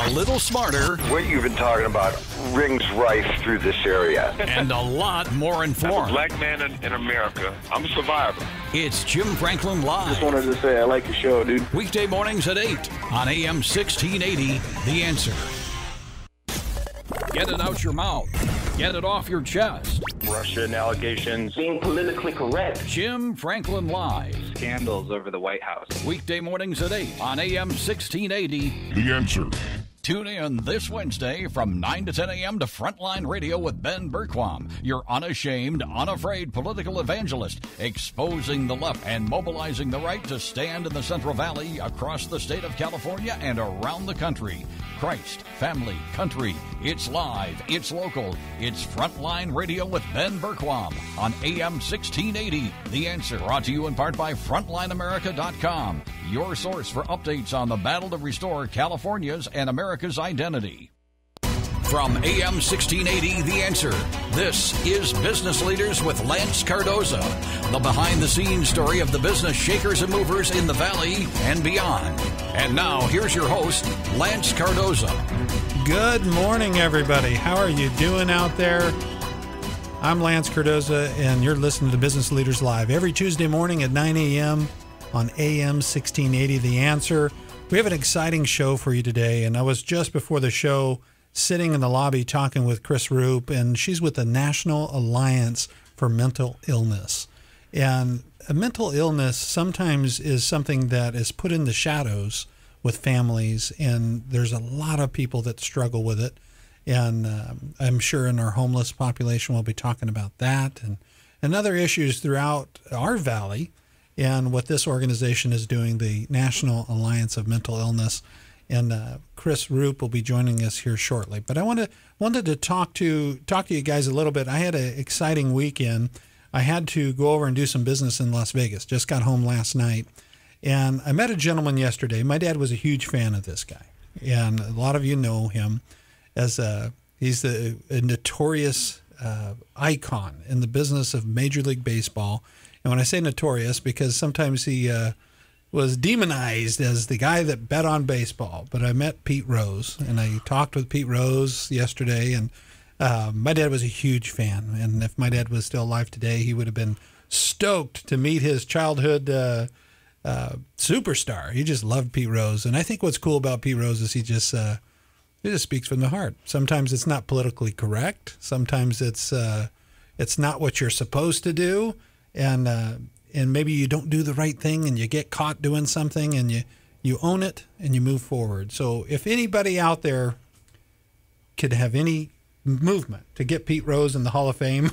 a little smarter. What you've been talking about rings rife through this area. And a lot more informed. I'm a black man in America. I'm a survivor. It's Jim Franklin Live. Just wanted to say I like your show, dude. Weekday mornings at 8 on AM 1680, The Answer. Get it out your mouth. Get it off your chest. Russian allegations. Being politically correct. Jim Franklin Live. Scandals over the White House. Weekday mornings at 8 on AM 1680, The Answer. Tune in this Wednesday from 9 to 10 a.m. to Frontline Radio with Ben Berquam, your unashamed, unafraid political evangelist, exposing the left and mobilizing the right to stand in the Central Valley, across the state of California, and around the country. Christ, family, country. It's live, it's local, it's Frontline Radio with Ben Berquam on AM 1680. The Answer, brought to you in part by FrontlineAmerica.com, your source for updates on the battle to restore California's and America's identity. From AM 1680, The Answer, this is Business Leaders with Lance Cardoza, the behind-the-scenes story of the business shakers and movers in the Valley and beyond. And now, here's your host, Lance Cardoza. Good morning, everybody. How are you doing out there? I'm Lance Cardoza, and you're listening to Business Leaders Live every Tuesday morning at 9 a.m. on AM 1680, The Answer. We have an exciting show for you today, and I was just before the show sitting in the lobby talking with Chris Roup, and she's with the National Alliance for Mental Illness. And a mental illness sometimes is something that is put in the shadows with families, and there's a lot of people that struggle with it. And I'm sure in our homeless population we'll be talking about that and other issues throughout our valley, and what this organization is doing, the National Alliance of Mental Illness. And Chris Roup will be joining us here shortly. But I wanted to talk to you guys a little bit. I had an exciting weekend. I had to go over and do some business in Las Vegas. Just got home last night. And I met a gentleman yesterday. My dad was a huge fan of this guy. And a lot of you know him as he's a notorious icon in the business of Major League Baseball. And when I say notorious, because sometimes he was demonized as the guy that bet on baseball. But I met Pete Rose, and I talked with Pete Rose yesterday, and my dad was a huge fan. And if my dad was still alive today, he would have been stoked to meet his childhood superstar. He just loved Pete Rose. And I think what's cool about Pete Rose is he just speaks from the heart. Sometimes it's not politically correct. Sometimes it's not what you're supposed to do. And maybe you don't do the right thing and you get caught doing something, and you own it and you move forward. So if anybody out there could have any movement to get Pete Rose in the Hall of Fame,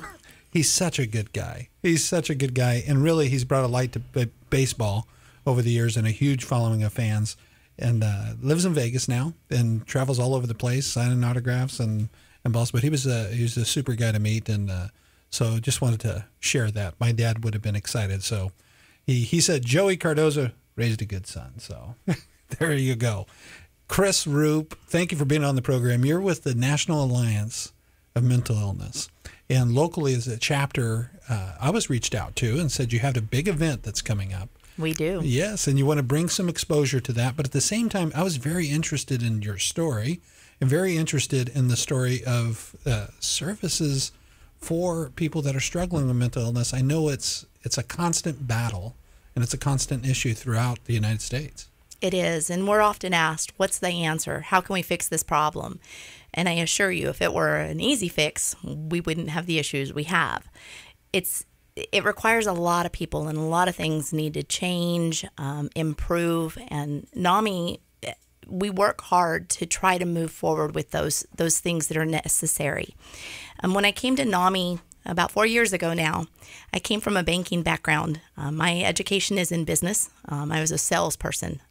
he's such a good guy. He's such a good guy. And really, he's brought a light to baseball over the years and a huge following of fans, and lives in Vegas now and travels all over the place, signing autographs and balls. But he was a super guy to meet, and so just wanted to share that. My dad would have been excited. So he said Joey Cardoza raised a good son. So there you go. Chris Roup, thank you for being on the program. You're with the National Alliance of Mental Illness. And locally as a chapter, I was reached out to and said you have a big event that's coming up. We do. Yes, and you want to bring some exposure to that. But at the same time, I was very interested in your story and very interested in the story of services for people that are struggling with mental illness. I know it's a constant battle, and it's a constant issue throughout the United States. It is, and we're often asked, what's the answer? How can we fix this problem? And I assure you, if it were an easy fix, we wouldn't have the issues we have. It requires a lot of people, and a lot of things need to change, improve, and NAMI, we work hard to try to move forward with those things that are necessary. When I came to NAMI about 4 years ago now, I came from a banking background. My education is in business. I was a salesperson.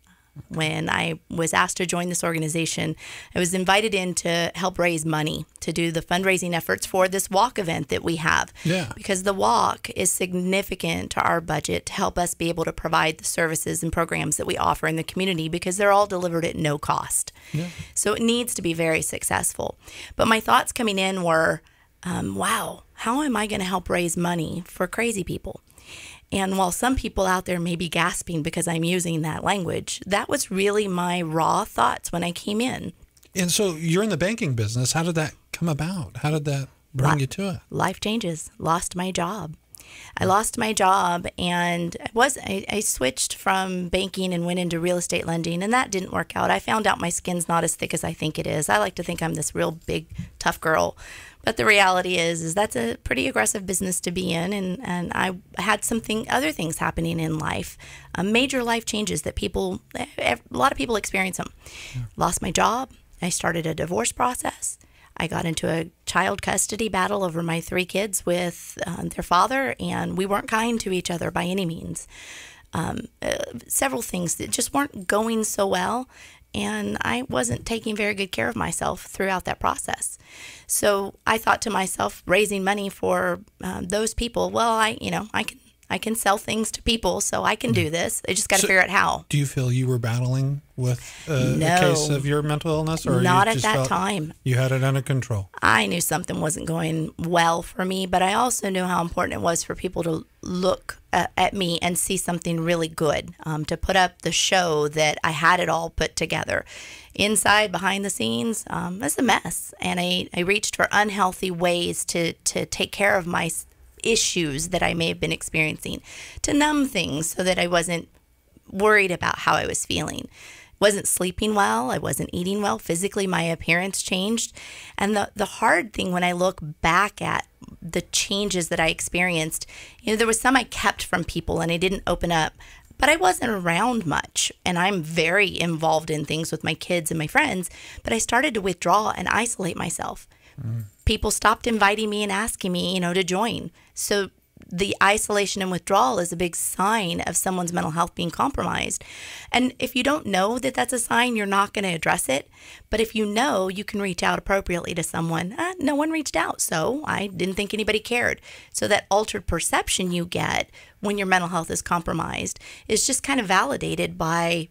When I was asked to join this organization, I was invited in to help raise money to do the fundraising efforts for this walk event that we have. Yeah. Because the walk is significant to our budget to help us be able to provide the services and programs that we offer in the community, because they're all delivered at no cost. Yeah. So it needs to be very successful. But my thoughts coming in were, wow, how am I going to help raise money for crazy people? And while some people out there may be gasping because I'm using that language, that was really my raw thoughts when I came in. And so you're in the banking business. How did that come about? How did that bring you to it? Life changes. Lost my job. I lost my job, and I switched from banking and went into real estate lending, and that didn't work out. I found out my skin's not as thick as I think it is. I like to think I'm this real big, tough girl, but the reality is that's a pretty aggressive business to be in, and I had other things happening in life, major life changes that a lot of people experience them. Yeah. Lost my job. I started a divorce process. I got into a child custody battle over my 3 kids with their father, and we weren't kind to each other by any means. Several things that just weren't going so well, and I wasn't taking very good care of myself throughout that process. So I thought to myself, raising money for those people, well, I can sell things to people, so I can do this. I just got to figure out how. Do you feel you were battling with a case of your mental illness? Or not you at just that felt time. You had it under control? I knew something wasn't going well for me, but I also knew how important it was for people to look at me and see something really good, to put up the show that I had it all put together. Inside, behind the scenes, it's a mess. And I reached for unhealthy ways to take care of my issues that I may have been experiencing, to numb things so that I wasn't worried about how I was feeling. Wasn't sleeping well. I wasn't eating well. Physically, my appearance changed. And the hard thing when I look back at the changes that I experienced, there was some I kept from people and I didn't open up, but I wasn't around much. And I'm very involved in things with my kids and my friends, but I started to withdraw and isolate myself. People stopped inviting me and asking me, to join. So the isolation and withdrawal is a big sign of someone's mental health being compromised. And if you don't know that that's a sign, you're not going to address it. But if you know, you can reach out appropriately to someone. No one reached out, so I didn't think anybody cared. So that altered perception you get when your mental health is compromised is just kind of validated by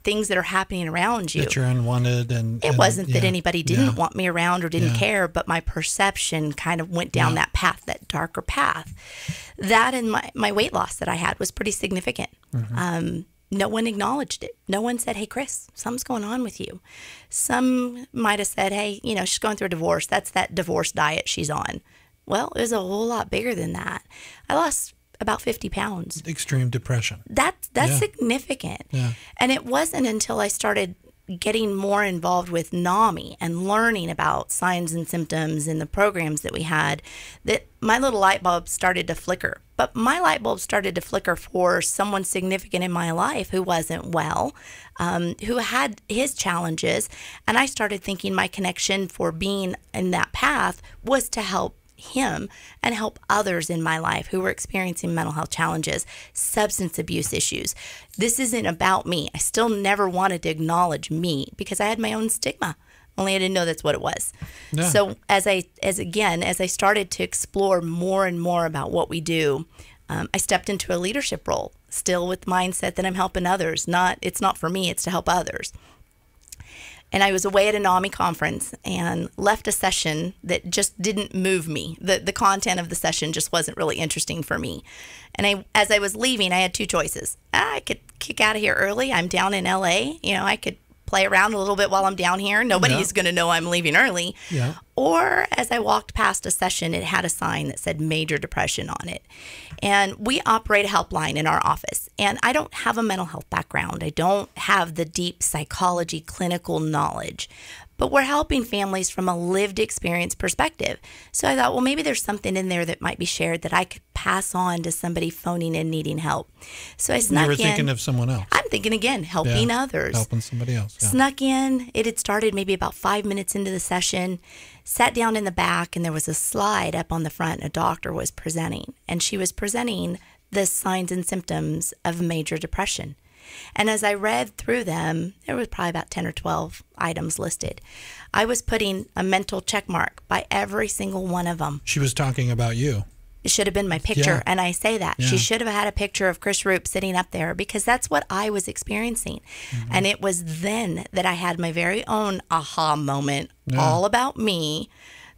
things that are happening around you. That you're unwanted. It wasn't that anybody didn't want me around or didn't care, but my perception kind of went down that path, that darker path. That and my weight loss that I had was pretty significant. No one acknowledged it. No one said, hey, Chris, something's going on with you. Some might have said, hey, she's going through a divorce. That's that divorce diet she's on. Well, it was a whole lot bigger than that. I lost about 50 pounds. Extreme depression. That's significant. Yeah. And it wasn't until I started getting more involved with NAMI and learning about signs and symptoms in the programs that we had that my little light bulb started to flicker. But my light bulb started to flicker for someone significant in my life who wasn't well, who had his challenges. And I started thinking my connection for being in that path was to help him and help others in my life who were experiencing mental health challenges, substance abuse issues. This isn't about me. I still never wanted to acknowledge me because I had my own stigma. Only I didn't know that's what it was. Yeah. So as I started to explore more and more about what we do, I stepped into a leadership role, still with mindset that I'm helping others. It's not for me, it's to help others. And I was away at a NAMI conference and left a session that just didn't move me. The content of the session just wasn't really interesting for me. And as I was leaving, I had 2 choices. I could kick out of here early. I'm down in LA. I could play around a little bit while I'm down here. Nobody's going to know I'm leaving early. Yeah. Or as I walked past a session, it had a sign that said major depression on it. And we operate a helpline in our office. And I don't have a mental health background. I don't have the deep psychology clinical knowledge. But we're helping families from a lived experience perspective. So I thought, well, maybe there's something in there that might be shared that I could pass on to somebody phoning in needing help. So I snuck in. You were thinking of someone else. I'm thinking again, helping others. Helping somebody else. Yeah. Snuck in. It had started maybe about 5 minutes into the session. Sat down in the back, and there was a slide up on the front. A doctor was presenting, and she was presenting the signs and symptoms of major depression. And as I read through them, there was probably about 10 or 12 items listed. I was putting a mental check mark by every single one of them. She was talking about you. It should have been my picture, and I say that. Yeah. She should have had a picture of Chris Roup sitting up there because that's what I was experiencing. And it was then that I had my very own aha moment, all about me,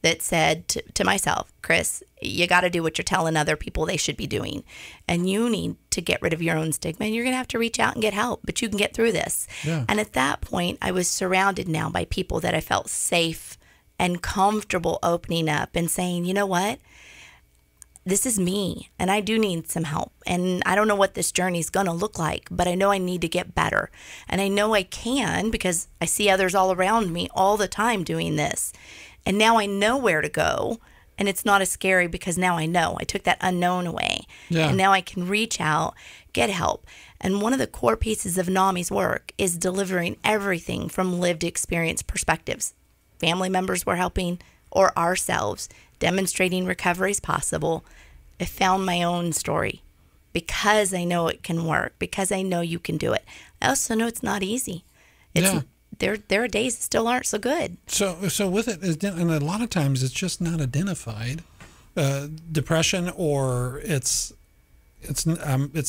that said to myself, Chris, you got to do what you're telling other people they should be doing. And you need to get rid of your own stigma. And you're going to have to reach out and get help, but you can get through this. Yeah. And at that point, I was surrounded now by people that I felt safe and comfortable opening up and saying, you know what? This is me, and I do need some help. And I don't know what this journey is going to look like, but I know I need to get better. And I know I can because I see others all around me all the time doing this. And now I know where to go, and it's not as scary because now I know. I took that unknown away. Yeah. And now I can reach out, get help. And one of the core pieces of NAMI's work is delivering everything from lived experience perspectives. Family members we're helping or ourselves, demonstrating recovery is possible. I found my own story because I know it can work, because I know you can do it. I also know it's not easy. There are days that still aren't so good. So with it, and a lot of times it's just not identified, depression, or it's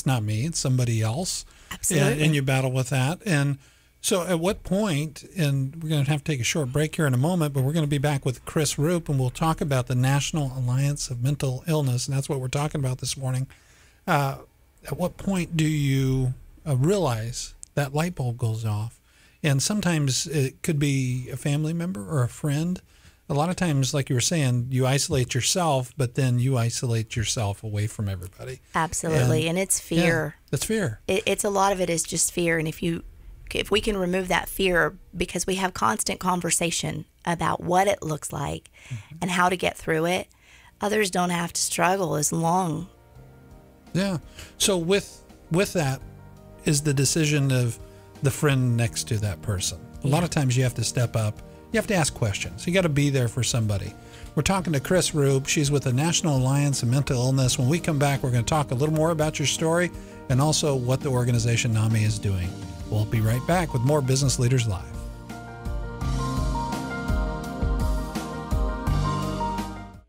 not me, it's somebody else. Absolutely. And you battle with that. And so at what point, and we're going to have to take a short break here in a moment, but we're going to be back with Chris Roup, and we'll talk about the National Alliance of Mental Illness, and that's what we're talking about this morning. At what point do you realize that light bulb goes off? And sometimes it could be a family member or a friend. A lot of times, like you were saying, you isolate yourself, but then you isolate yourself away from everybody. Absolutely. And it's fear. Yeah, it's fear. It's a lot of it is just fear. And if we can remove that fear, because we have constant conversation about what it looks like and how to get through it, others don't have to struggle as long. Yeah. So with that is the decision of the friend next to that person. A lot of times you have to step up. You have to ask questions. You got to be there for somebody. We're talking to Chris Roup. She's with the National Alliance of Mental Illness. When we come back, we're going to talk a little more about your story and also what the organization NAMI is doing. We'll be right back with more Business Leaders Live.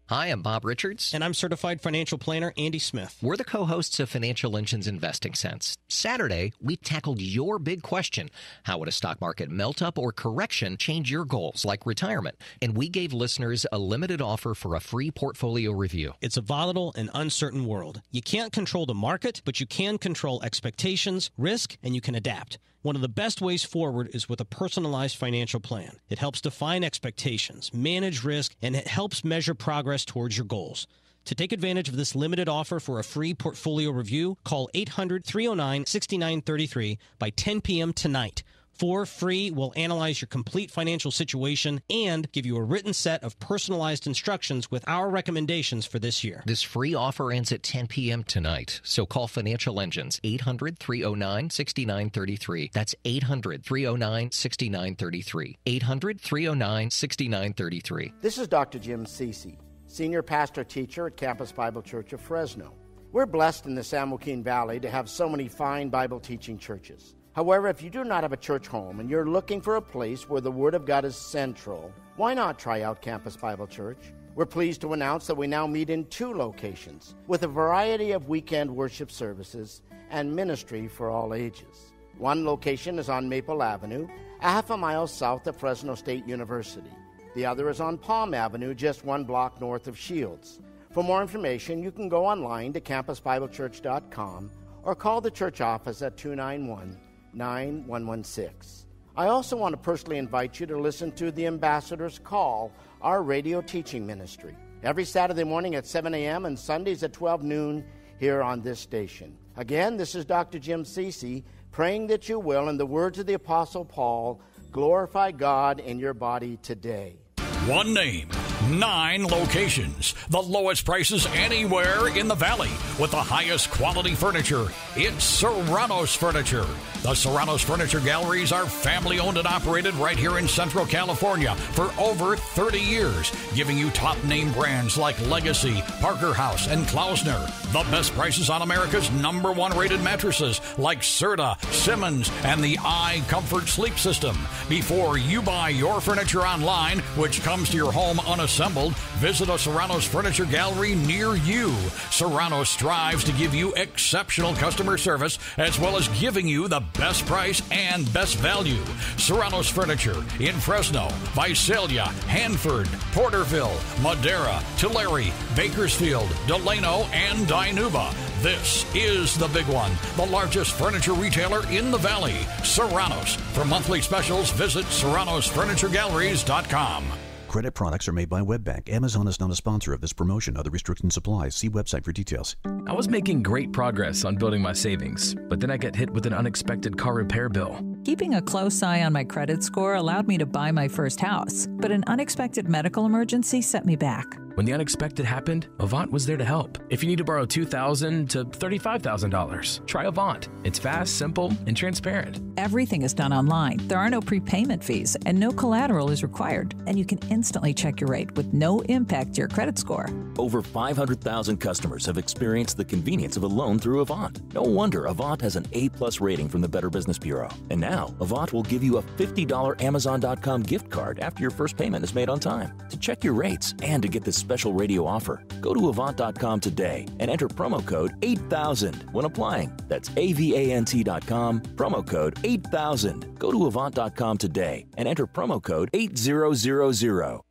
Hi, I'm Bob Richards. And I'm certified financial planner Andy Smith. We're the co-hosts of Financial Engine's Investing Sense. Saturday, we tackled your big question. How would a stock market melt-up or correction change your goals, like retirement? And we gave listeners a limited offer for a free portfolio review. It's a volatile and uncertain world. You can't control the market, but you can control expectations, risk, and you can adapt. One of the best ways forward is with a personalized financial plan. It helps define expectations, manage risk, and it helps measure progress towards your goals. To take advantage of this limited offer for a free portfolio review, call 800-309-6933 by 10 p.m. tonight. For free, we'll analyze your complete financial situation and give you a written set of personalized instructions with our recommendations for this year. This free offer ends at 10 p.m. tonight, so call Financial Engines, 800-309-6933. That's 800-309-6933. 800-309-6933. This is Dr. Jim Cece, Senior Pastor Teacher at Campus Bible Church of Fresno. We're blessed in the San Joaquin Valley to have so many fine Bible teaching churches. However, if you do not have a church home and you're looking for a place where the Word of God is central, why not try out Campus Bible Church? We're pleased to announce that we now meet in 2 locations with a variety of weekend worship services and ministry for all ages. One location is on Maple Avenue, a half a mile south of Fresno State University. The other is on Palm Avenue, just 1 block north of Shields. For more information, you can go online to campusbiblechurch.com or call the church office at 291-9116. I also want to personally invite you to listen to the Ambassador's Call, our radio teaching ministry, every Saturday morning at 7 a.m. and Sundays at 12 noon here on this station. Again, this is Dr. Jim Cece, praying that you will, in the words of the Apostle Paul, glorify God in your body today. One name, 9 locations, the lowest prices anywhere in the valley, with the highest quality furniture. It's Serrano's Furniture. The Serrano's Furniture Galleries are family-owned and operated right here in Central California for over 30 years, giving you top-name brands like Legacy, Parker House, and Klausner. The best prices on America's #1 rated mattresses like Serta, Simmons, and the iComfort Sleep System. Before you buy your furniture online, which comes comes to your home unassembled, visit a Serrano's Furniture Gallery near you. Serrano strives to give you exceptional customer service as well as giving you the best price and best value. Serrano's Furniture in Fresno, Visalia, Hanford, Porterville, Madera, Tulare, Bakersfield, Delano, and Dinuba. This is the big one, the largest furniture retailer in the Valley, Serrano's. For monthly specials, visit serranosfurnituregalleries.com. Credit products are made by WebBank. Amazon is not a sponsor of this promotion. Other restrictions apply. See website for details. I was making great progress on building my savings, but then I get hit with an unexpected car repair bill. Keeping a close eye on my credit score allowed me to buy my first house, but an unexpected medical emergency set me back. When the unexpected happened, Avant was there to help. If you need to borrow $2,000 to $35,000, try Avant. It's fast, simple, and transparent. Everything is done online. There are no prepayment fees, and no collateral is required. And you can instantly check your rate with no impact to your credit score. Over 500,000 customers have experienced the convenience of a loan through Avant. No wonder Avant has an A+ rating from the Better Business Bureau. And now, Avant will give you a $50 Amazon.com gift card after your first payment is made on time. To check your rates and to get this special radio offer, go to Avant.com today and enter promo code 8000 when applying. That's AVANT.com, promo code 8000. Go to Avant.com today and enter promo code 8000.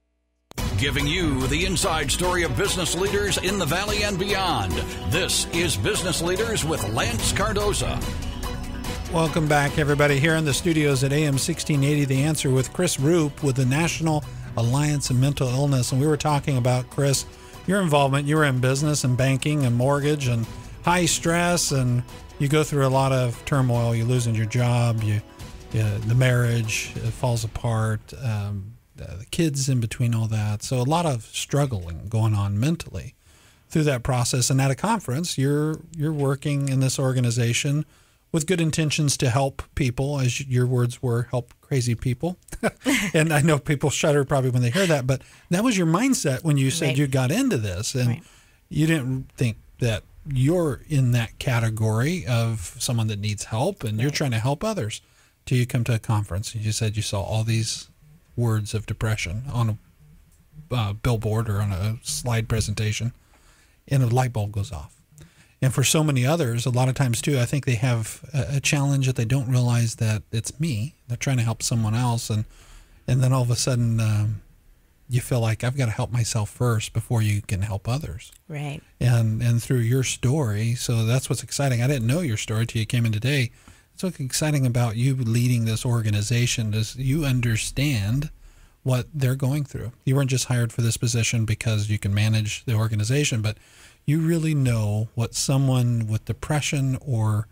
Giving you the inside story of business leaders in the Valley and beyond. This is Business Leaders with Lance Cardoza. Welcome back, everybody, here in the studios at AM 1680, The Answer with Chris Roup with the National Alliance of Mental Illness. And we were talking about, Chris, your involvement. You were in business and banking and mortgage and high stress, and you go through a lot of turmoil. You're losing your job, the marriage falls apart, the kids in between all that. So a lot of struggling going on mentally through that process. And at a conference, you're working in this organization with good intentions to help people, as your words were, help crazy people. And I know people shudder probably when they hear that, but that was your mindset when you said you got into this. And you didn't think that you're in that category of someone that needs help and you're trying to help others till you come to a conference. And you said you saw all these words of depression on a billboard or on a slide presentation, and a light bulb goes off. And for so many others, a lot of times too, I think they have a challenge that they don't realize that it's me. They're trying to help someone else, and then all of a sudden you feel like I've got to help myself first before you can help others. Right. And through your story, so that's what's exciting. I didn't know your story till you came in today. It's what's exciting about you leading this organization is you understand what they're going through. You weren't just hired for this position because you can manage the organization, but you really know what someone with depression or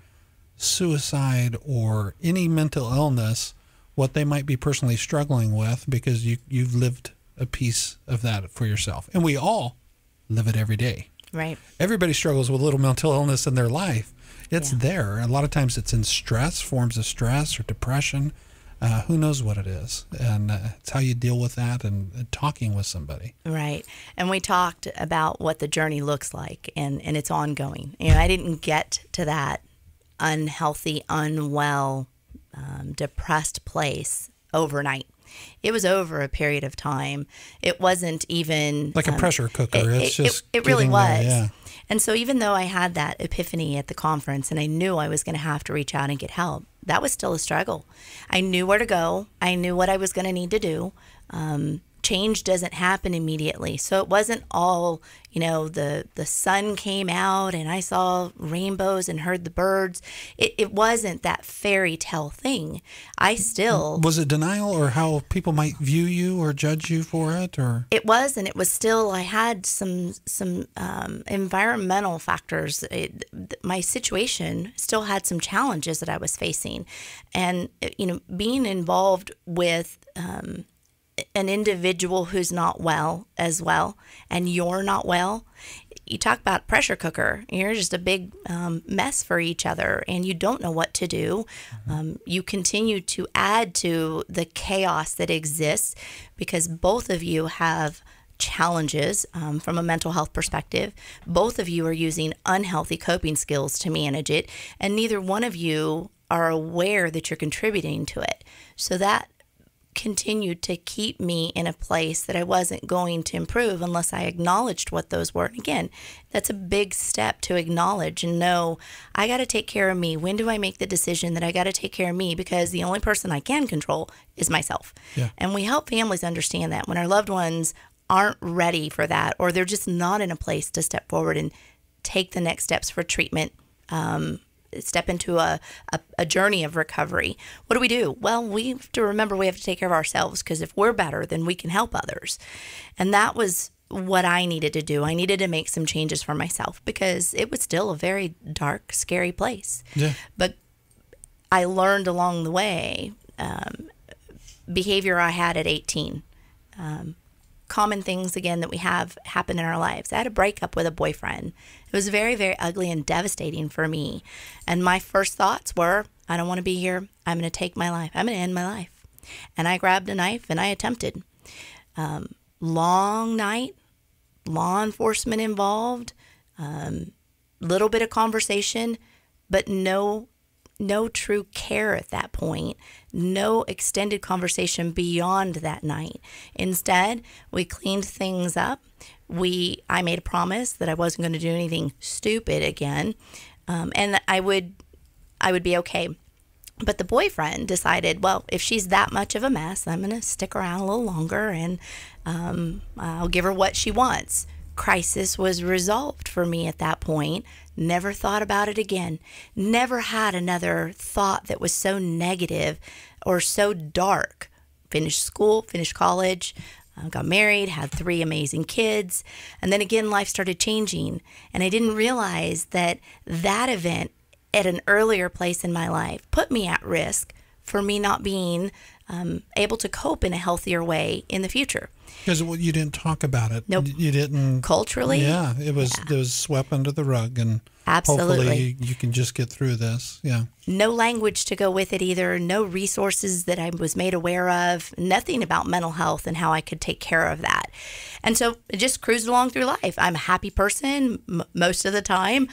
suicide or any mental illness, what they might be personally struggling with, because you've lived a piece of that for yourself. And we all live it every day. Right. Everybody struggles with a little mental illness in their life. It's there. A lot of times it's in stress, forms of stress or depression. Who knows what it is? And it's how you deal with that and talking with somebody. Right. And we talked about what the journey looks like, and it's ongoing. You know, I didn't get to that unhealthy, unwell, depressed place overnight. It was over a period of time. It wasn't even like a pressure cooker. It really was. Yeah. And so even though I had that epiphany at the conference and I knew I was going to have to reach out and get help, that was still a struggle. I knew where to go. I knew what I was going to need to do. Change doesn't happen immediately. So it wasn't all, the sun came out and I saw rainbows and heard the birds. It wasn't that fairy tale thing. I still... Was it denial or how people might view you or judge you for it? Or it was, and it was still, I had some environmental factors. My situation still had some challenges that I was facing. And, being involved with... an individual who's not well as well, and you're not well, you talk about pressure cooker. You're just a big mess for each other, and you don't know what to do. You continue to add to the chaos that exists because both of you have challenges from a mental health perspective. Both of you are using unhealthy coping skills to manage it, and neither one of you are aware that you're contributing to it. So that continued to keep me in a place that I wasn't going to improve unless I acknowledged what those were. And again, that's a big step to acknowledge and know, I got to take care of me. When do I make the decision that I got to take care of me? Because the only person I can control is myself. Yeah. And we help families understand that when our loved ones aren't ready for that, or they're just not in a place to step forward and take the next steps for treatment, step into a journey of recovery. What do? Well, we have to remember we have to take care of ourselves, because if we're better, then we can help others. And that was what I needed to do. I needed to make some changes for myself, because it was still a very dark, scary place. Yeah. But I learned along the way behavior I had at 18. Common things, again, that we have happen in our lives. I had a breakup with a boyfriend. It was very, very ugly and devastating for me. And my first thoughts were, I don't want to be here. I'm going to take my life. I'm going to end my life. And I grabbed a knife and I attempted. Long night, law enforcement involved, little bit of conversation, but no true care at that point, no extended conversation beyond that night. Instead, we cleaned things up. I made a promise that I wasn't going to do anything stupid again, and I would be okay. But the boyfriend decided, well, if she's that much of a mess, I'm going to stick around a little longer, and I'll give her what she wants. Crisis was resolved for me at that point. Never thought about it again. Never had another thought that was so negative or so dark. Finished school, finished college, got married, had 3 amazing kids. And then again, life started changing. And I didn't realize that event at an earlier place in my life put me at risk for me not being able to cope in a healthier way in the future. Because you didn't talk about it. Nope. You didn't. Culturally? Yeah, it was swept under the rug, and absolutely, hopefully you can just get through this. Yeah. No language to go with it either. No resources that I was made aware of. Nothing about mental health and how I could take care of that. And so I just cruised along through life. I'm a happy person most of the time.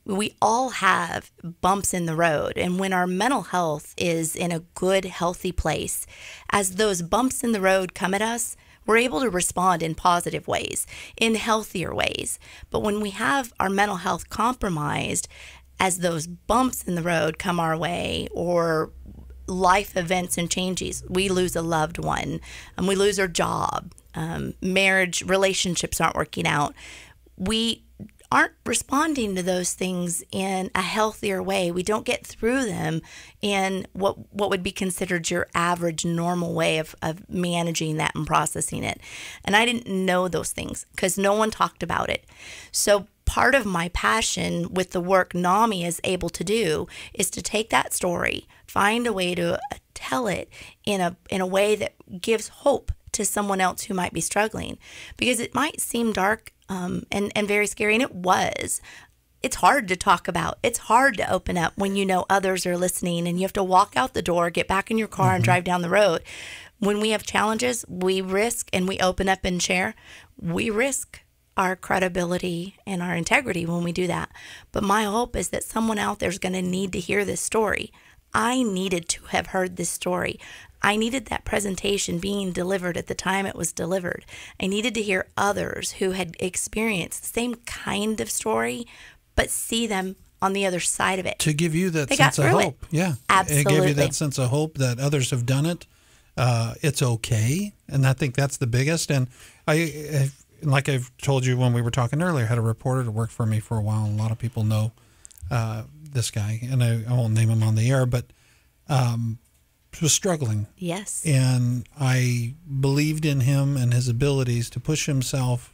We all have bumps in the road. And when our mental health is in a good, healthy place, as those bumps in the road come at us, we're able to respond in positive ways, in healthier ways. But when we have our mental health compromised, as those bumps in the road come our way, or life events and changes, we lose a loved one, and we lose our job, marriage, relationships aren't working out, we aren't responding to those things in a healthier way. We don't get through them in what would be considered your average normal way of managing that and processing it. And I didn't know those things because no one talked about it. So part of my passion with the work NAMI is able to do is to take that story, find a way to tell it in a way that gives hope to someone else who might be struggling, because it might seem dark and very scary, and it was. It's hard to talk about. It's hard to open up when you know others are listening, and you have to walk out the door, get back in your car, and drive down the road. When we have challenges, we risk, and we open up and share. We risk our credibility and our integrity when we do that. But my hope is that someone out there is going to need to hear this story. I needed to have heard this story. I needed that presentation being delivered at the time it was delivered. I needed to hear others who had experienced the same kind of story, but see them on the other side of it. To give you that sense of hope. Yeah. Absolutely. It gave you that sense of hope that others have done it. It's okay. And I think that's the biggest. And I like I've told you when we were talking earlier, I had a reporter that worked for me for a while. And a lot of people know this guy, and I won't name him on the air, but was struggling. Yes. And I believed in him and his abilities to push himself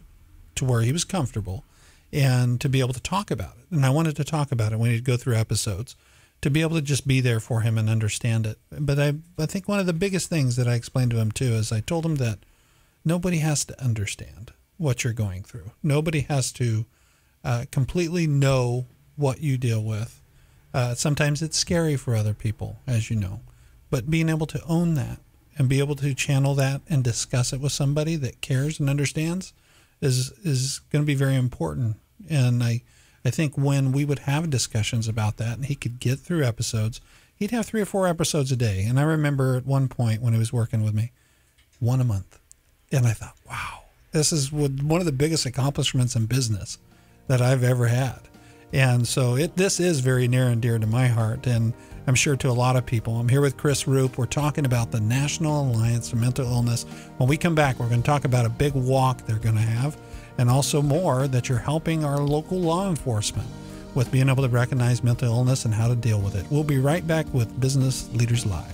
to where he was comfortable and to be able to talk about it. And I wanted to talk about it when he'd go through episodes, to be able to just be there for him and understand it. But I think one of the biggest things that I explained to him too is I told him that nobody has to understand what you're going through. Nobody has to completely know what you deal with. Sometimes it's scary for other people, as you know. But being able to own that and be able to channel that and discuss it with somebody that cares and understands is going to be very important. And I think when we would have discussions about that and he could get through episodes, he'd have 3 or 4 episodes a day. And I remember at one point when he was working with me, 1 a month. And I thought, wow, this is one of the biggest accomplishments in business that I've ever had. And so this is very near and dear to my heart, and I'm sure to a lot of people. I'm here with Chris Roup. We're talking about the National Alliance for Mental Illness. When we come back, we're going to talk about a big walk they're going to have, and also more that you're helping our local law enforcement with being able to recognize mental illness and how to deal with it. We'll be right back with Business Leaders Live.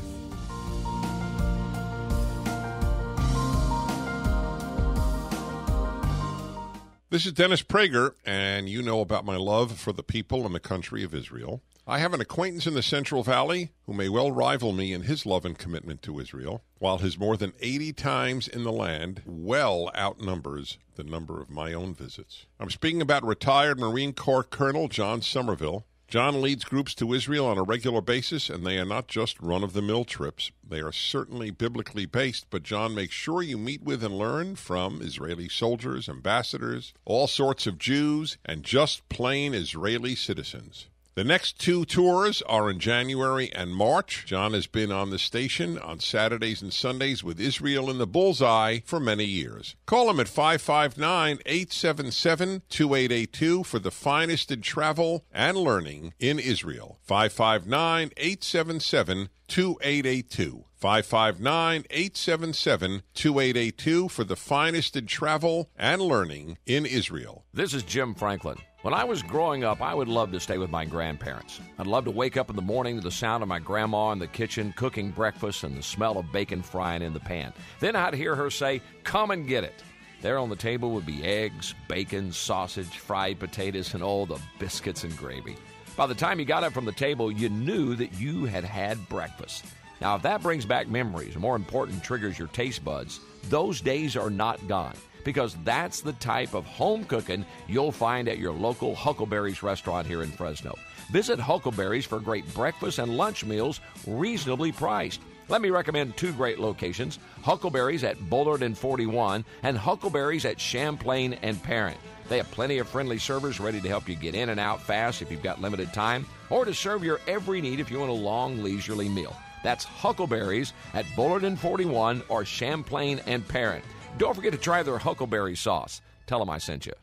This is Dennis Prager, and you know about my love for the people and the country of Israel. I have an acquaintance in the Central Valley who may well rival me in his love and commitment to Israel, while his more than 80 times in the land well outnumbers the number of my own visits. I'm speaking about retired Marine Corps Colonel John Somerville. John leads groups to Israel on a regular basis, and they are not just run-of-the-mill trips. They are certainly biblically based, but John makes sure you meet with and learn from Israeli soldiers, ambassadors, all sorts of Jews, and just plain Israeli citizens. The next 2 tours are in January and March. John has been on the station on Saturdays and Sundays with Israel in the bullseye for many years. Call him at 559-877-2882 for the finest in travel and learning in Israel. 559-877-2882. 559-877-2882 for the finest in travel and learning in Israel. This is Jim Franklin. When I was growing up, I would love to stay with my grandparents. I'd love to wake up in the morning to the sound of my grandma in the kitchen cooking breakfast and the smell of bacon frying in the pan. Then I'd hear her say, "Come and get it." There on the table would be eggs, bacon, sausage, fried potatoes, and all the biscuits and gravy. By the time you got up from the table, you knew that you had had breakfast. Now, if that brings back memories, or more important, triggers your taste buds, those days are not gone, because that's the type of home cooking you'll find at your local Huckleberry's restaurant here in Fresno. Visit Huckleberry's for great breakfast and lunch meals, reasonably priced. Let me recommend 2 great locations, Huckleberry's at Bullard and 41 and Huckleberry's at Champlain and Parent. They have plenty of friendly servers ready to help you get in and out fast if you've got limited time, or to serve your every need if you want a long, leisurely meal. That's Huckleberry's at Bullard and 41 or Champlain and Parent. Don't forget to try their Huckleberry sauce. Tell them I sent you.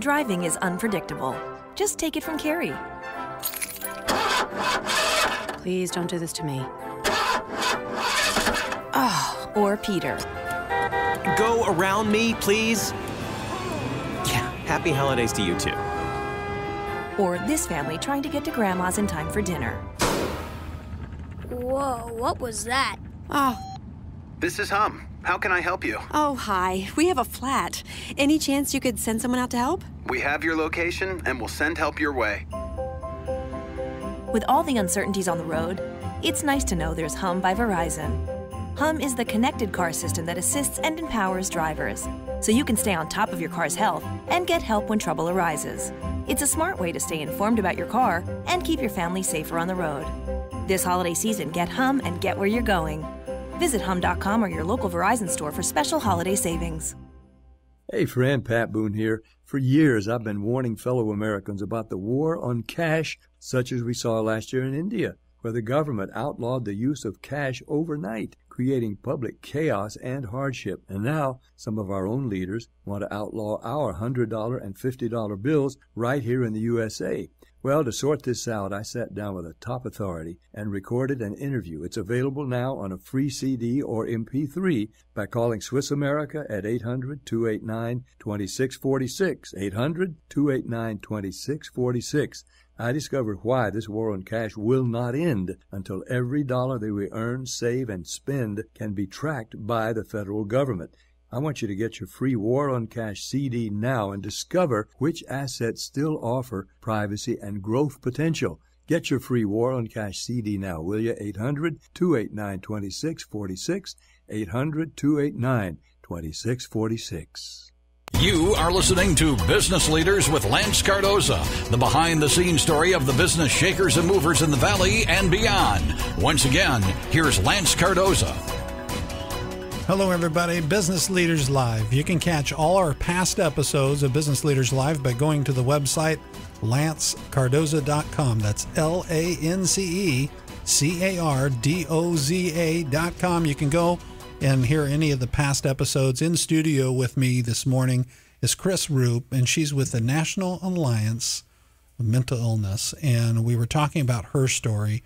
Driving is unpredictable. Just take it from Carrie. Please don't do this to me. Oh, or Peter. Go around me, please. Yeah, happy holidays to you too. Or this family trying to get to Grandma's in time for dinner. Whoa, what was that? Oh. This is Hum. How can I help you? Oh, hi. We have a flat. Any chance you could send someone out to help? We have your location, and we'll send help your way. With all the uncertainties on the road, it's nice to know there's Hum by Verizon. Hum is the connected car system that assists and empowers drivers, so you can stay on top of your car's health and get help when trouble arises. It's a smart way to stay informed about your car and keep your family safer on the road. This holiday season, get Hum and get where you're going. Visit hum.com or your local Verizon store for special holiday savings. Hey friend, Pat Boone here. For years, I've been warning fellow Americans about the war on cash, such as we saw last year in India, where the government outlawed the use of cash overnight, creating public chaos and hardship. And now, some of our own leaders want to outlaw our $100 and $50 bills right here in the USA. Well, to sort this out, I sat down with a top authority and recorded an interview. It's available now on a free CD or MP3 by calling Swiss America at 800-289-2646, 800-289-2646. I discovered why this war on cash will not end until every dollar that we earn, save, and spend can be tracked by the federal government. I want you to get your free War on Cash CD now and discover which assets still offer privacy and growth potential. Get your free War on Cash CD now, will you? 800-289-2646, 800-289-2646. You are listening to Business Leaders with Lance Cardoza, the behind-the-scenes story of the business shakers and movers in the Valley and beyond. Once again, here's Lance Cardoza. Hello, everybody. Business Leaders Live. You can catch all our past episodes of Business Leaders Live by going to the website LanceCardoza.com. That's LanceCardoza.com. You can go and hear any of the past episodes. In studio with me this morning is Chris Roup, and she's with the National Alliance of Mental Illness. And we were talking about her story.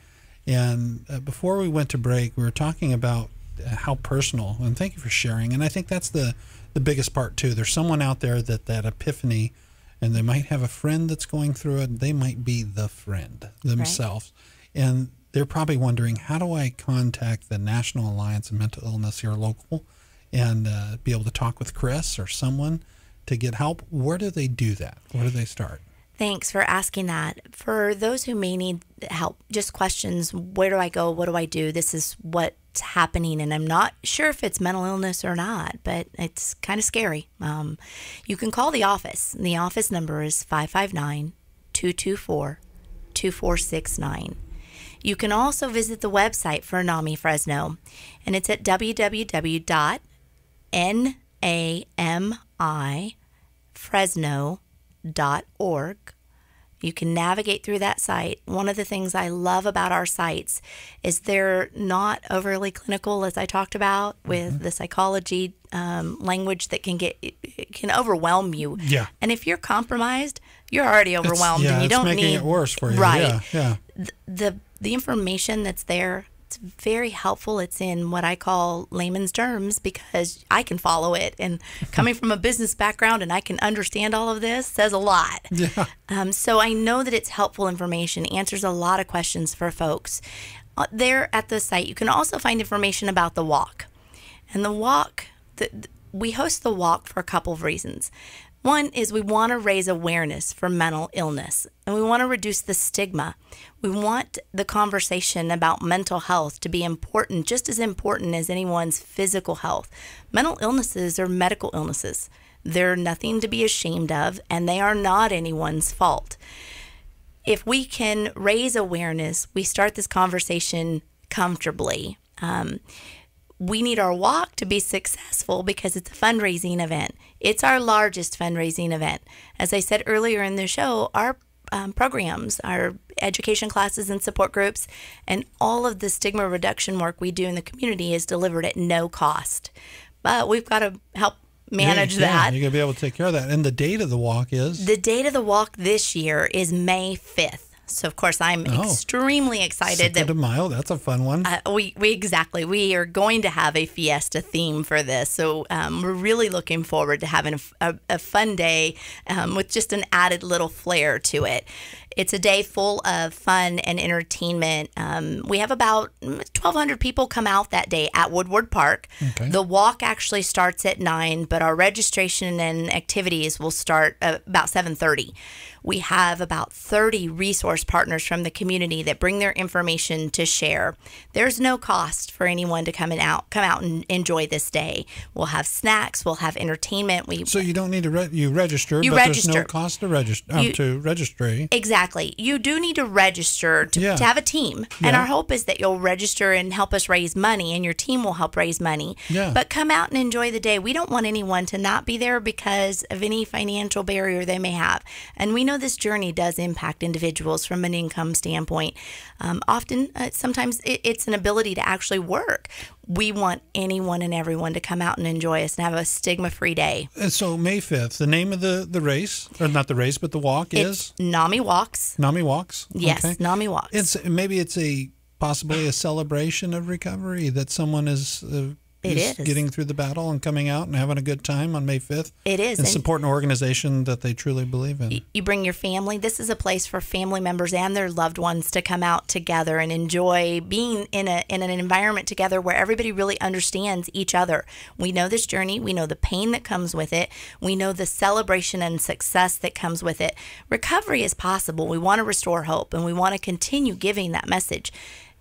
And before we went to break, we were talking about how personal, and thank you for sharing. And I think that's the biggest part too. There's someone out there that epiphany, and they might have a friend that's going through it, and they might be the friend themselves. Right. And they're probably wondering, how do I contact the National Alliance of Mental Illness here local and be able to talk with Chris or someone to get help? Where do they do that? Where do they start? Thanks for asking that. For those who may need help, just questions, where do I go? What do I do? This is what's happening, and I'm not sure if it's mental illness or not, but it's kind of scary. You can call the office. The office number is 559-224-2469. You can also visit the website for NAMI Fresno, and it's at www.namifresno.org. You can navigate through that site. One of the things I love about our sites is they're not overly clinical, as I talked about, with the psychology language that can overwhelm you. Yeah. And if you're compromised, you're already overwhelmed, and you don't need. It's making it worse for you. Right. Yeah. The information that's there, it's very helpful. It's in what I call layman's terms because I can follow it. And coming from a business background and I can understand all of this says a lot. Yeah. So I know that it's helpful information, answers a lot of questions for folks. There at the site, you can also find information about the walk. And the walk, we host the walk for a couple of reasons. One is we want to raise awareness for mental illness, and we want to reduce the stigma. We want the conversation about mental health to be important, just as important as anyone's physical health. Mental illnesses are medical illnesses. They're nothing to be ashamed of, and they are not anyone's fault. If we can raise awareness, we start this conversation comfortably. We need our walk to be successful because it's a fundraising event. It's our largest fundraising event. As I said earlier in the show, our programs, our education classes and support groups, and all of the stigma reduction work we do in the community is delivered at no cost. But we've got to help manage that. You're going to be able to take care of that. And the date of the walk is? The date of the walk this year is May 5th. So, of course, I'm extremely excited. Cinco de Mayo, that's a fun one. We are going to have a fiesta theme for this. So we're really looking forward to having a fun day with just an added little flair to it. It's a day full of fun and entertainment. We have about 1,200 people come out that day at Woodward Park. Okay. The walk actually starts at 9, but our registration and activities will start about 7:30. We have about 30 resource partners from the community that bring their information to share. There's no cost for anyone to come out and enjoy this day. We'll have snacks. We'll have entertainment. So you don't need to register, there's no cost to register. Exactly. You do need to register to have a team. Yeah. And our hope is that you'll register and help us raise money, and your team will help raise money. Yeah. But come out and enjoy the day. We don't want anyone to not be there because of any financial barrier they may have. And we know this journey does impact individuals from an income standpoint. Sometimes it's an ability to actually work. We want anyone and everyone to come out and enjoy us and have a stigma-free day. And so May 5th, the name of the race, or not the race, but the walk is? NAMI Walks. NAMI Walks? Yes, okay. NAMI Walks. Maybe it's possibly a celebration of recovery that someone is getting through the battle and coming out and having a good time on May 5th. It is. And supporting an organization that they truly believe in. You bring your family. This is a place for family members and their loved ones to come out together and enjoy being in an environment together where everybody really understands each other. We know this journey. We know the pain that comes with it. We know the celebration and success that comes with it. Recovery is possible. We want to restore hope, and we want to continue giving that message.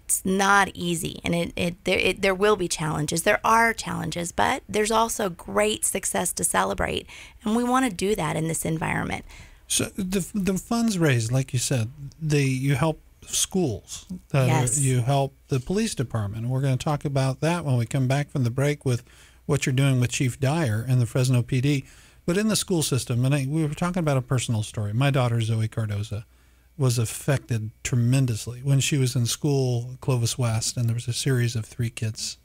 It's not easy, and there will be challenges. There are challenges, but there's also great success to celebrate, and we want to do that in this environment. So the funds raised, like you said, you help schools. Yes. You help the police department. We're going to talk about that when we come back from the break with what you're doing with Chief Dyer and the Fresno PD. But in the school system, and we were talking about a personal story. My daughter, Zoe Cardoza, was affected tremendously when she was in school, Clovis West, and there was a series of 3 kids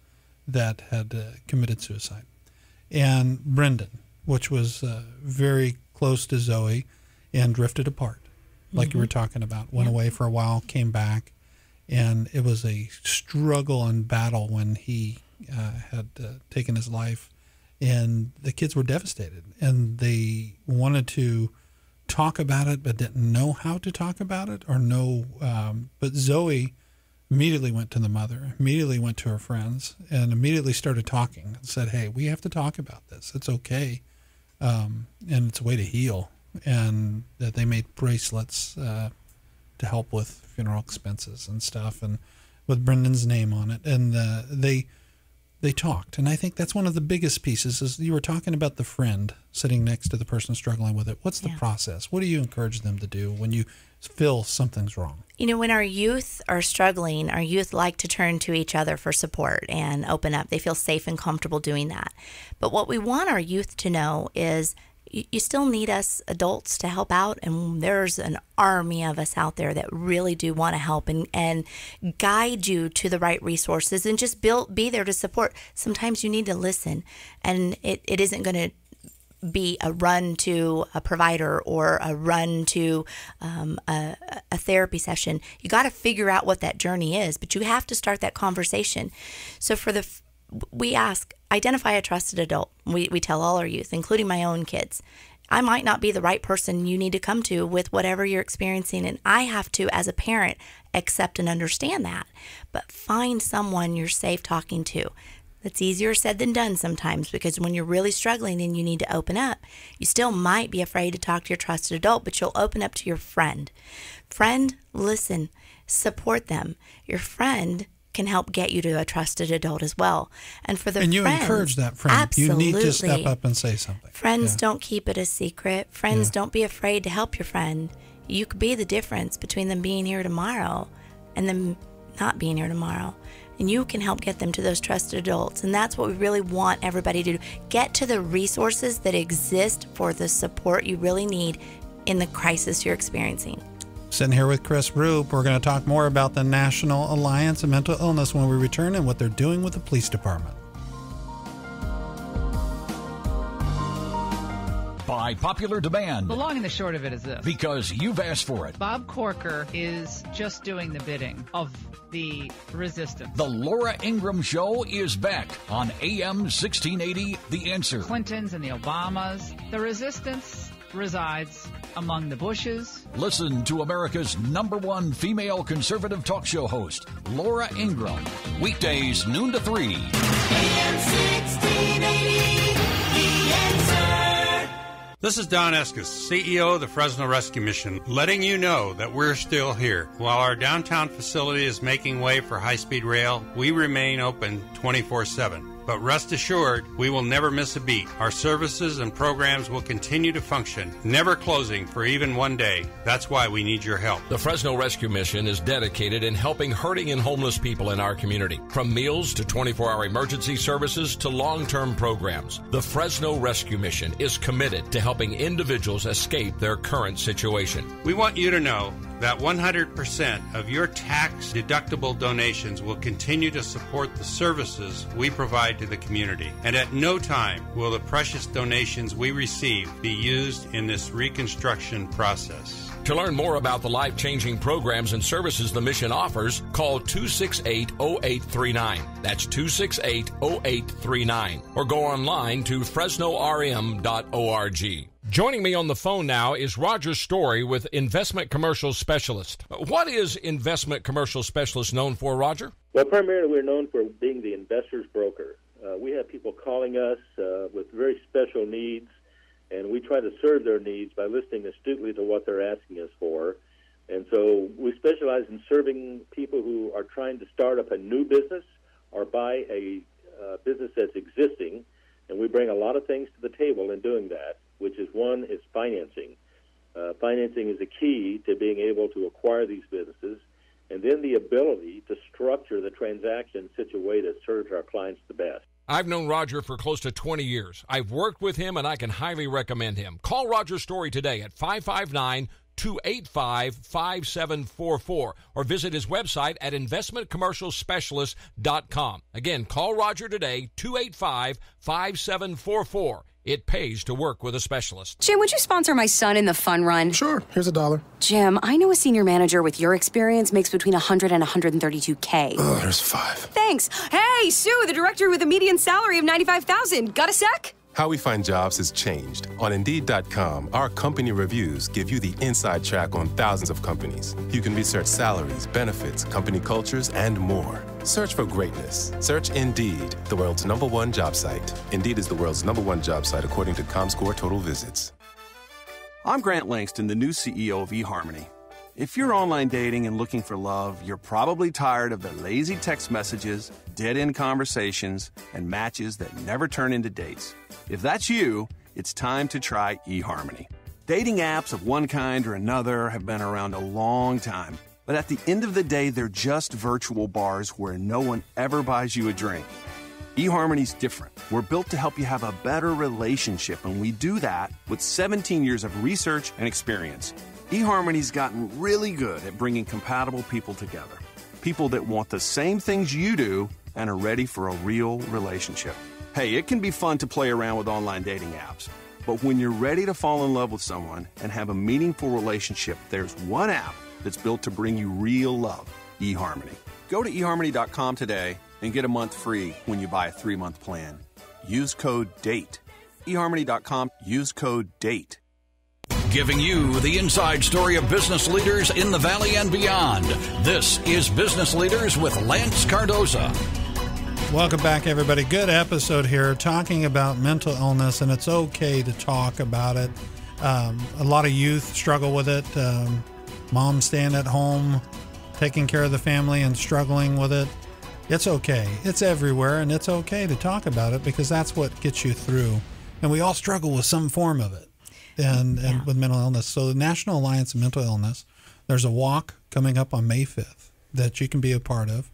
that had committed suicide. And Brendan, which was very close to Zoe and drifted apart, like you were talking about, went away for a while, came back, and it was a struggle and battle when he had taken his life, and the kids were devastated, and they wanted to talk about it but didn't know how to talk about it or know. But Zoe immediately went to the mother, immediately went to her friends, and immediately started talking and said, hey, we have to talk about this. It's okay. And it's a way to heal. And that they made bracelets to help with funeral expenses and stuff, and with Brendan's name on it. And they talked. And I think that's one of the biggest pieces is you were talking about the friend sitting next to the person struggling with it. What's the process? What do you encourage them to do when you feel something's wrong? You know, when our youth are struggling, our youth like to turn to each other for support and open up. They feel safe and comfortable doing that. But what we want our youth to know is you still need us adults to help out, and there's an army of us out there that really do want to help and guide you to the right resources and just be there to support. Sometimes you need to listen, and it isn't going to be a run to a provider or a run to a therapy session. You got to figure out what that journey is, but you have to start that conversation. So we ask, identify a trusted adult. We tell all our youth, including my own kids, I might not be the right person you need to come to with whatever you're experiencing, and I have to, as a parent, accept and understand that. But find someone you're safe talking to. That's easier said than done sometimes, because when you're really struggling and you need to open up, you still might be afraid to talk to your trusted adult, but you'll open up to your friend. Friend, listen, support them. Your friend can help get you to a trusted adult as well. And for the friends, you encourage that friend. Absolutely. You need to step up and say something. Friends don't keep it a secret. Friends don't be afraid to help your friend. You could be the difference between them being here tomorrow and them not being here tomorrow. And you can help get them to those trusted adults. And that's what we really want everybody to do. Get to the resources that exist for the support you really need in the crisis you're experiencing. Sitting here with Chris Roup, we're going to talk more about the National Alliance of Mental Illness when we return and what they're doing with the police department. By popular demand. The long and the short of it is this. Because you've asked for it. Bob Corker is just doing the bidding of the resistance. The Laura Ingraham Show is back on AM 1680, The Answer. Clintons and the Obamas. The resistance resides among the Bushes. Listen to America's #1 female conservative talk show host, Laura Ingraham. Weekdays, noon to 3. AM 1680, The Answer. This is Don Escus, CEO of the Fresno Rescue Mission, letting you know that we're still here. While our downtown facility is making way for high-speed rail, we remain open 24/7. But rest assured, we will never miss a beat. Our services and programs will continue to function, never closing for even one day. That's why we need your help. The Fresno Rescue Mission is dedicated in helping hurting and homeless people in our community. From meals to 24-hour emergency services to long-term programs, the Fresno Rescue Mission is committed to helping individuals escape their current situation. We want you to know that 100% of your tax-deductible donations will continue to support the services we provide to the community. And at no time will the precious donations we receive be used in this reconstruction process. To learn more about the life-changing programs and services the mission offers, call 268-0839. That's 268-0839. Or go online to fresnorm.org. Joining me on the phone now is Roger Story with Investment Commercial Specialist. What is Investment Commercial Specialist known for, Roger? Well, primarily we're known for being the investor's broker. We have people calling us with very special needs, and we try to serve their needs by listening astutely to what they're asking us for. And so we specialize in serving people who are trying to start up a new business or buy a business that's existing, and we bring a lot of things to the table in doing that, which is one is financing. Financing is a key to being able to acquire these businesses, and then the ability to structure the transaction in such a way that serves our clients the best. I've known Roger for close to 20 years. I've worked with him, and I can highly recommend him. Call Roger Story today at 559-285-5744 or visit his website at investmentcommercialspecialist.com. Again, call Roger today, 285-5744. It pays to work with a specialist. Jim, would you sponsor my son in the fun run? Sure. Here's $1. Jim, I know a senior manager with your experience makes between $100 and $132K. Oh, there's $5. Thanks. Hey, Sue, the director with a median salary of $95,000. Got a sec? How we find jobs has changed. On Indeed.com, our company reviews give you the inside track on thousands of companies. You can research salaries, benefits, company cultures, and more. Search for greatness. Search Indeed, the world's #1 job site. Indeed is the world's #1 job site according to ComScore total visits. I'm Grant Langston, the new CEO of eHarmony. If you're online dating and looking for love, you're probably tired of the lazy text messages, dead-end conversations, and matches that never turn into dates. If that's you, it's time to try eHarmony. Dating apps of one kind or another have been around a long time, but at the end of the day, they're just virtual bars where no one ever buys you a drink. eHarmony's different. We're built to help you have a better relationship, and we do that with 17 years of research and experience. eHarmony's gotten really good at bringing compatible people together. People that want the same things you do and are ready for a real relationship. Hey, it can be fun to play around with online dating apps, but when you're ready to fall in love with someone and have a meaningful relationship, there's one app that's built to bring you real love, eHarmony. Go to eHarmony.com today and get a month free when you buy a 3-month plan. Use code DATE. eHarmony.com, use code DATE. Giving you the inside story of business leaders in the Valley and beyond. This is Business Leaders with Lance Cardoza. Welcome back, everybody. Good episode here talking about mental illness, and it's okay to talk about it. A lot of youth struggle with it. Moms staying at home, taking care of the family and struggling with it. It's okay. It's everywhere, and it's okay to talk about it because that's what gets you through. And we all struggle with some form of it. And with mental illness. So the National Alliance of Mental Illness, there's a walk coming up on May 5th that you can be a part of.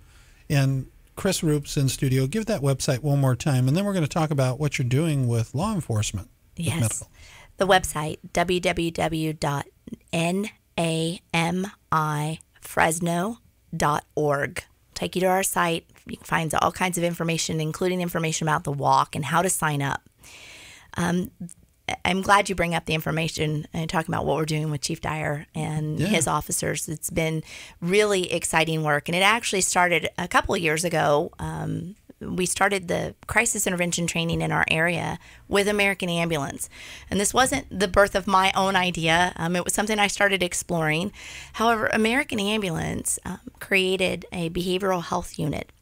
And Chris Roup's in studio. Give that website one more time, and then we're going to talk about what you're doing with law enforcement. Yes. The website, www.namifresno.org. Take you to our site. You can find all kinds of information, including information about the walk and how to sign up. I'm glad you bring up the information and talking about what we're doing with Chief Dyer and his officers. It's been really exciting work. And it actually started a couple of years ago. We started the crisis intervention training in our area with American Ambulance. And this wasn't the birth of my own idea. It was something I started exploring. However, American Ambulance created a behavioral health unit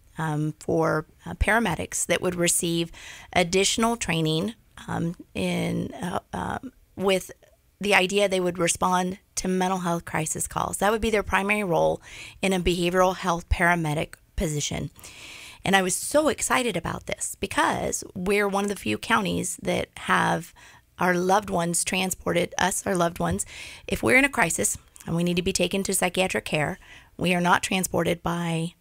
for paramedics that would receive additional training with the idea they would respond to mental health crisis calls. That would be their primary role in a behavioral health paramedic position. And I was so excited about this because we're one of the few counties that have our loved ones transported, our loved ones. If we're in a crisis and we need to be taken to psychiatric care, we are not transported by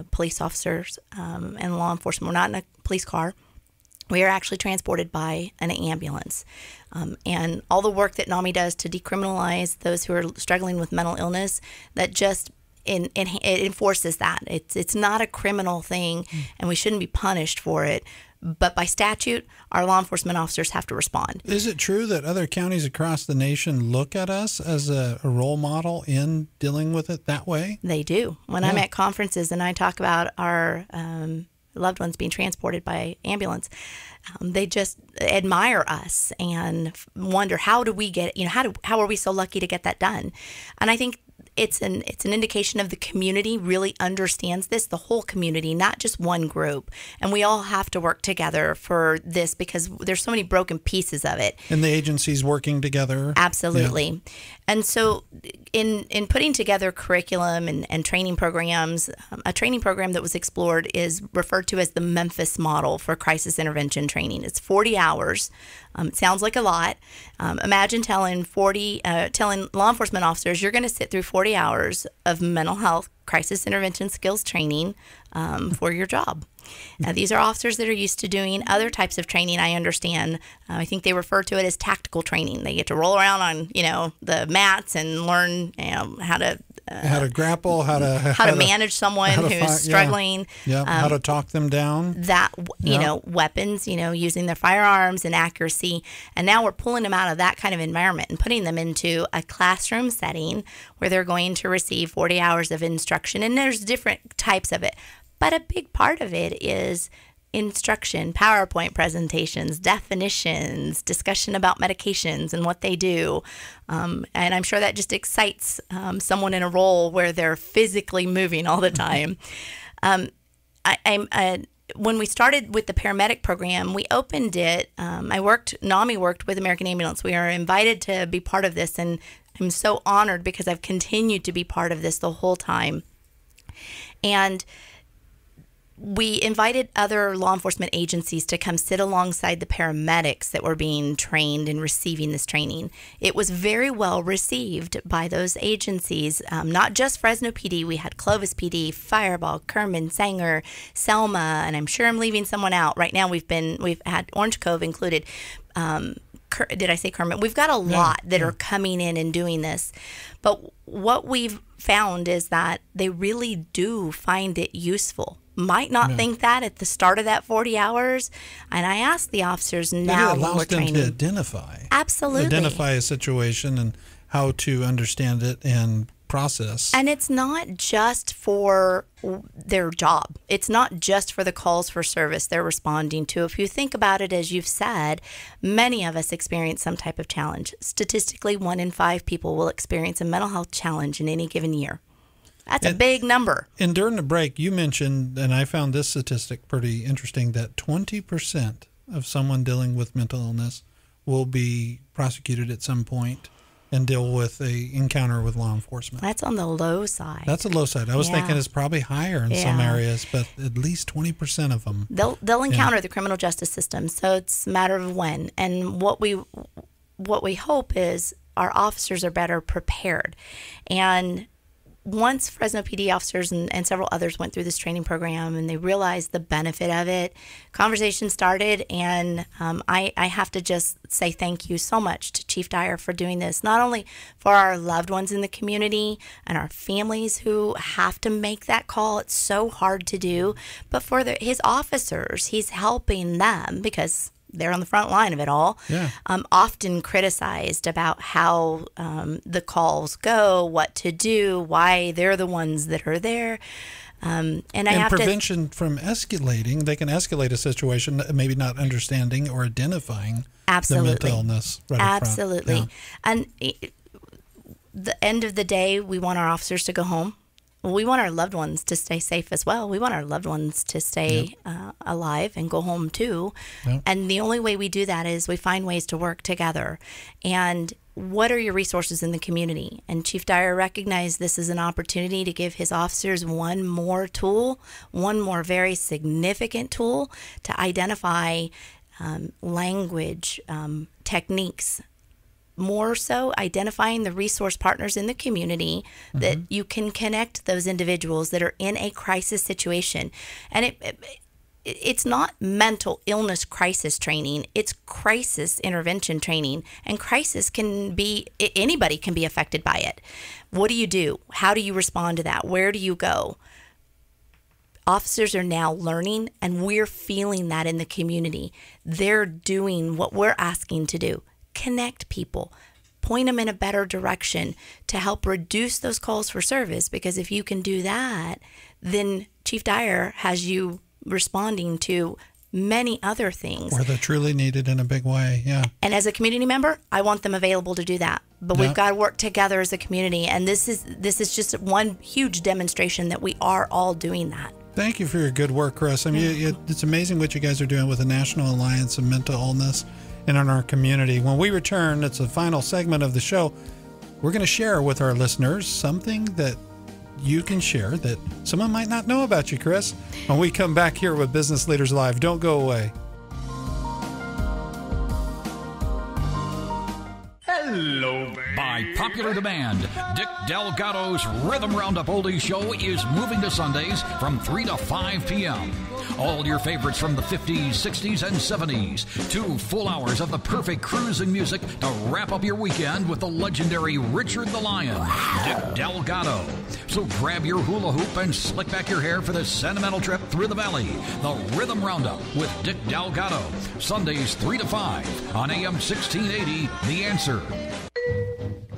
police officers and law enforcement. We're not in a police car. We are actually transported by an ambulance. And all the work that NAMI does to decriminalize those who are struggling with mental illness, that just it enforces that. It's not a criminal thing, and we shouldn't be punished for it. But by statute, our law enforcement officers have to respond. Is it true that other counties across the nation look at us as a role model in dealing with it that way? They do. When I'm at conferences and I talk about our loved ones being transported by ambulance, they just admire us and wonder, how do we get, how are we so lucky to get that done? And I think it's an indication of the community really understands this, the whole community, not just one group. And we all have to work together for this because there's so many broken pieces of it. And the agencies working together. Absolutely. Yeah. And so in putting together curriculum and training programs, a training program that was explored is referred to as the Memphis model for crisis intervention training. It's 40 hours. It sounds like a lot. Imagine telling law enforcement officers, you're going to sit through 40 40 hours of mental health crisis intervention skills training for your job. Now, these are officers that are used to doing other types of training, I understand. I think they refer to it as tactical training. They get to roll around on, the mats and learn, how to grapple, how to manage someone who's struggling. Yeah, how to talk them down. Weapons, using their firearms and accuracy. And now we're pulling them out of that kind of environment and putting them into a classroom setting where they're going to receive 40 hours of instruction. And there's different types of it. But a big part of it is instruction, PowerPoint presentations, definitions, discussion about medications and what they do. And I'm sure that just excites someone in a role where they're physically moving all the time. When we started with the paramedic program, we opened it. NAMI worked with American Ambulance. We are invited to be part of this, and I'm so honored because I've continued to be part of this the whole time. And we invited other law enforcement agencies to come sit alongside the paramedics that were being trained and receiving this training. It was very well received by those agencies, not just Fresno PD. We had Clovis PD, Fireball, Kerman, Sanger, Selma, and I'm sure I'm leaving someone out. Right now we've had Orange Cove included. Did I say Kerman? We've got a lot that are coming in and doing this. But what we've found is that they really do find it useful. Might not think that at the start of that 40 hours. And I asked the officers now when we're training. It allows them to identify. Absolutely. Identify a situation and how to understand it and process. And it's not just for their job. It's not just for the calls for service they're responding to. If you think about it, as you've said, many of us experience some type of challenge. Statistically, 1 in 5 people will experience a mental health challenge in any given year. That's a big number. And during the break, you mentioned, and I found this statistic pretty interesting, that 20% of someone dealing with mental illness will be prosecuted at some point and deal with a encounter with law enforcement. That's on the low side. That's a low side. I was thinking it's probably higher in some areas, but at least 20% of them. They'll encounter the criminal justice system, so it's a matter of when. And what we hope is our officers are better prepared. And once Fresno PD officers and several others went through this training program and they realized the benefit of it, conversation started, and I have to just say thank you so much to Chief Dyer for doing this, not only for our loved ones in the community and our families who have to make that call, it's so hard to do, but for his officers, he's helping them because they're on the front line of it all. Yeah. Often criticized about how the calls go, what to do, why they're the ones that are there. And prevention from escalating, they can escalate a situation, maybe not understanding or identifying the mental illness right up front. Absolutely. Yeah. And the end of the day, we want our officers to go home. We want our loved ones to stay safe as well. We want our loved ones to stay alive and go home too. Yep. And the only way we do that is we find ways to work together. And what are your resources in the community? And Chief Dyer recognized this as an opportunity to give his officers one more tool, one more very significant tool to identify language, techniques, more so identifying the resource partners in the community that you can connect those individuals that are in a crisis situation. And it's not mental illness crisis training, it's crisis intervention training. And crisis can be, anybody can be affected by it. What do you do? How do you respond to that? Where do you go? Officers are now learning, and we're feeling that in the community. They're doing what we're asking to do. Connect people, point them in a better direction to help reduce those calls for service, because if you can do that, then Chief Dyer has you responding to many other things. Where they're truly needed in a big way, yeah. And as a community member, I want them available to do that. But we've got to work together as a community, and this is just one huge demonstration that we are all doing that. Thank you for your good work, Chris. I mean, it's amazing what you guys are doing with the National Alliance of Mental Illness and in our community. When we return, it's the final segment of the show. We're going to share with our listeners something that you can share that someone might not know about you, Chris. When we come back here with Business Leaders Live, don't go away. Hello, baby. By popular demand, Dick Delgado's Rhythm Roundup Oldies Show is moving to Sundays from 3 to 5 p.m. All your favorites from the 50s, 60s, and 70s. 2 full hours of the perfect cruising music to wrap up your weekend with the legendary Richard the Lion, Dick Delgado. So grab your hula hoop and slick back your hair for this sentimental trip through the valley. The Rhythm Roundup with Dick Delgado. Sundays 3 to 5 on AM 1680, The Answer.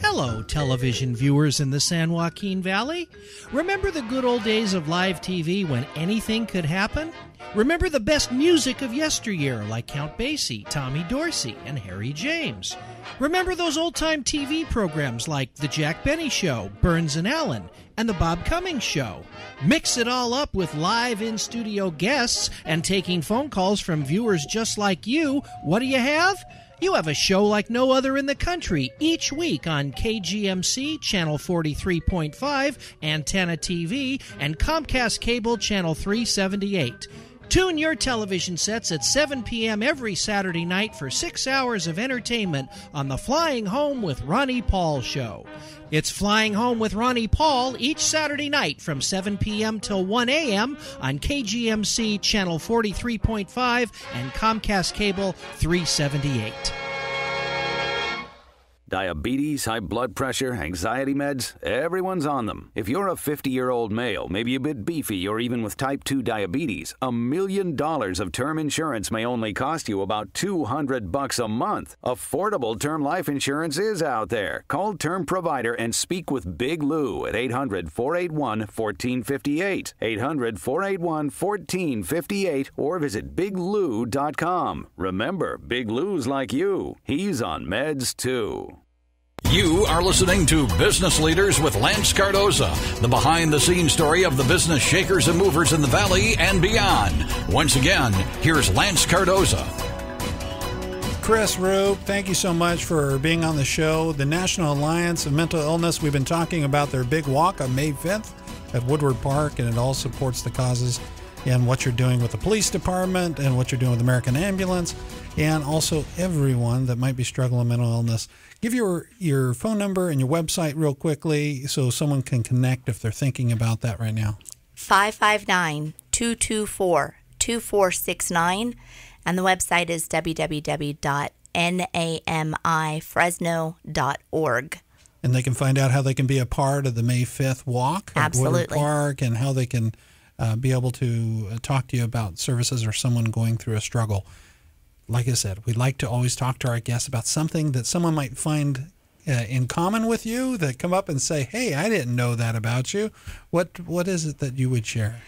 Hello, television viewers in the San Joaquin Valley. Remember the good old days of live TV when anything could happen? Remember the best music of yesteryear like Count Basie, Tommy Dorsey, and Harry James? Remember those old-time TV programs like The Jack Benny Show, Burns and Allen, and The Bob Cummings Show? Mix it all up with live in-studio guests and taking phone calls from viewers just like you. What do you have? You have a show like no other in the country each week on KGMC Channel 43.5, Antenna TV, and Comcast Cable Channel 378. Tune your television sets at 7 p.m. every Saturday night for 6 hours of entertainment on the Flying Home with Ronnie Paul show. It's Flying Home with Ronnie Paul each Saturday night from 7 p.m. till 1 a.m. on KGMC Channel 43.5 and Comcast Cable 378. Diabetes, high blood pressure, anxiety meds, everyone's on them. If you're a 50-year-old male, maybe a bit beefy, or even with type 2 diabetes, $1 million of term insurance may only cost you about $200 a month. Affordable term life insurance is out there. Call Term Provider and speak with Big Lou at 800-481-1458. 800-481-1458 or visit biglou.com. Remember, Big Lou's like you. He's on meds too. You are listening to Business Leaders with Lance Cardoza, the behind-the-scenes story of the business shakers and movers in the Valley and beyond. Once again, here's Lance Cardoza. Chris Roup, thank you so much for being on the show. The National Alliance of Mental Illness, we've been talking about their big walk on May 5th at Woodward Park, and it all supports the causes and what you're doing with the police department and what you're doing with American Ambulance, and also everyone that might be struggling with mental illness. Give your phone number and your website real quickly so someone can connect if they're thinking about that right now. 559-224-2469, and the website is www.namifresno.org. And they can find out how they can be a part of the May 5th walk at Woodward Park, and how they can be able to talk to you about services or someone going through a struggle. Like I said, we like to always talk to our guests about something that someone might find in common with you, that come up and say, hey, I didn't know that about you. What is it that you would share?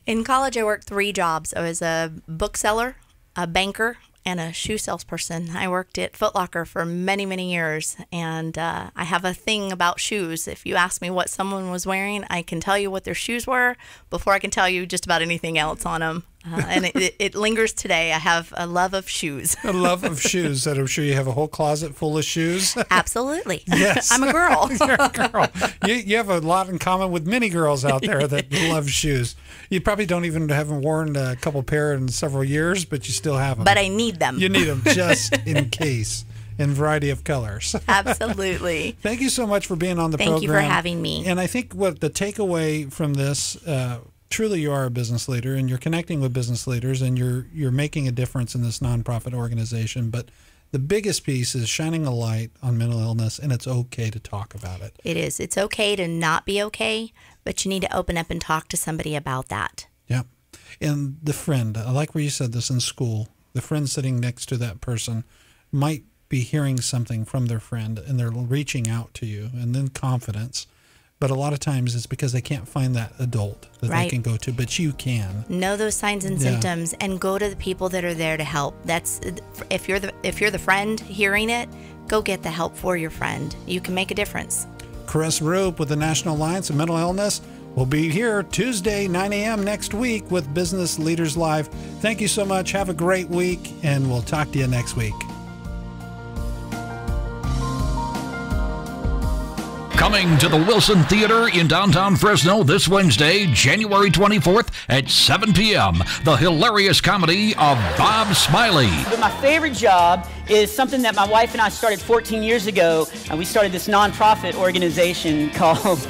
In college, I worked 3 jobs. I was a bookseller, a banker, and a shoe salesperson. I worked at Foot Locker for many, many years, and I have a thing about shoes. If you ask me what someone was wearing, I can tell you what their shoes were before I can tell you just about anything else on them. And it lingers today. I have a love of shoes. A love of shoes. That I'm sure you have a whole closet full of shoes. Absolutely. Yes. I'm a girl. You're a girl. You have a lot in common with many girls out there that love shoes. You probably haven't worn a couple pair in several years, but you still have them. But I need them. You need them just in case, in variety of colors. Absolutely. Thank you so much for being on the program. Thank you for having me. And I think what the takeaway from this, truly you are a business leader, and you're connecting with business leaders, and you're making a difference in this nonprofit organization. But the biggest piece is shining a light on mental illness, and it's okay to talk about it. It is. It's okay to not be okay, but you need to open up and talk to somebody about that. Yeah. And the friend, I like where you said this in school, the friend sitting next to that person might be hearing something from their friend, and they're reaching out to you, and then confidence. But a lot of times it's because they can't find that adult that they can go to, but you can. Know those signs and symptoms and go to the people that are there to help. That's if you're the friend hearing it, go get the help for your friend. You can make a difference. Chris Roup with the National Alliance of Mental Illness will be here Tuesday, 9 a.m. next week with Business Leaders Live. Thank you so much. Have a great week, and we'll talk to you next week. Coming to the Wilson Theater in downtown Fresno this Wednesday, January 24th at 7 p.m., the hilarious comedy of Bob Smiley. But my favorite job is something that my wife and I started 14 years ago. We started this nonprofit organization called